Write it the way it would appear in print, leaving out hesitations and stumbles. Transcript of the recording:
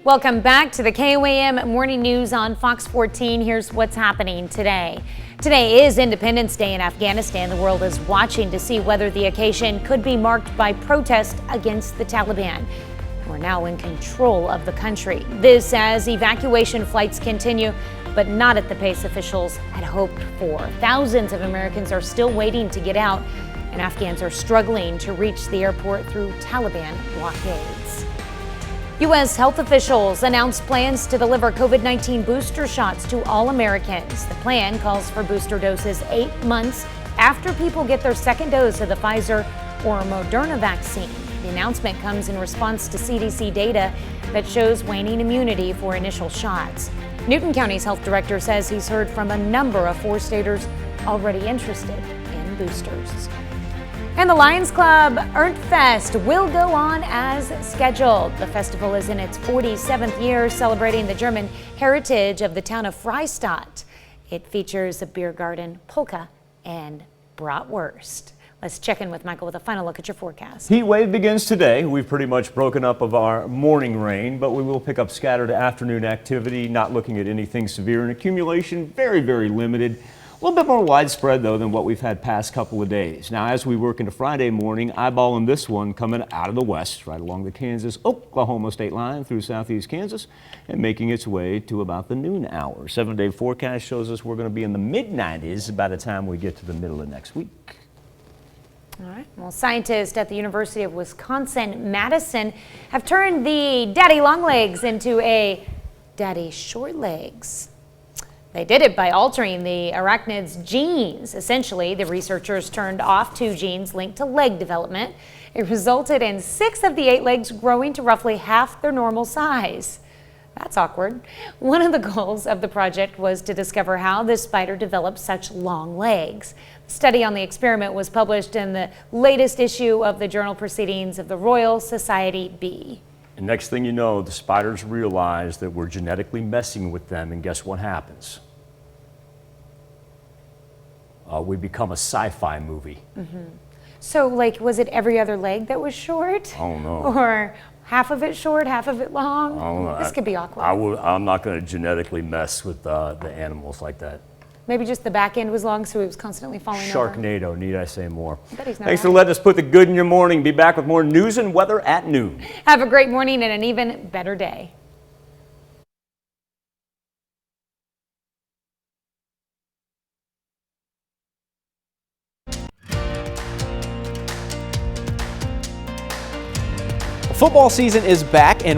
Welcome back to the KOAM Morning News on Fox 14. Here's what's happening today. Today is Independence Day in Afghanistan. The world is watching to see whether the occasion could be marked by protest against the Taliban. We're now in control of the country. This as evacuation flights continue, but not at the pace officials had hoped for. Thousands of Americans are still waiting to get out, and Afghans are struggling to reach the airport through Taliban blockades. U.S. health officials announced plans to deliver COVID-19 booster shots to all Americans. The plan calls for booster doses 8 months after people get their second dose of the Pfizer or Moderna vaccine. The announcement comes in response to CDC data that shows waning immunity for initial shots. Newton County's health director says he's heard from a number of four-staters already interested in boosters. And the Lions Club Ernst Fest will go on as scheduled. The festival is in its 47th year, celebrating the German heritage of the town of Freistadt. It features a beer garden, polka, and bratwurst. Let's check in with Michael with a final look at your forecast. Heat wave begins today. We've pretty much broken up of our morning rain, but we will pick up scattered afternoon activity, not looking at anything severe, and accumulation very, very limited. A little bit more widespread, though, than what we've had past couple of days. Now, as we work into Friday morning, eyeballing this one coming out of the west, right along the Kansas-Oklahoma state line through southeast Kansas, and making its way to about the noon hour. 7-day forecast shows us we're going to be in the mid-90s by the time we get to the middle of next week. All right. Well, scientists at the University of Wisconsin-Madison have turned the daddy long legs into a daddy short legs. They did it by altering the arachnid's genes. Essentially, the researchers turned off 2 genes linked to leg development. It resulted in 6 of the 8 legs growing to roughly half their normal size. That's awkward. One of the goals of the project was to discover how this spider developed such long legs. The study on the experiment was published in the latest issue of the journal Proceedings of the Royal Society B. And next thing you know, the spiders realize that we're genetically messing with them, and guess what happens? We become a sci-fi movie. So, like, was it every other leg that was short? Oh, no. Or half of it short, half of it long? I don't know. This could be awkward. I'm not going to genetically mess with the animals like that. Maybe just the back end was long, so it was constantly falling over. Sharknado, need I say more? I bet he's not Thanks for right. letting us put the good in your morning. Be back with more news and weather at noon. Have a great morning and an even better day. Football season is back, and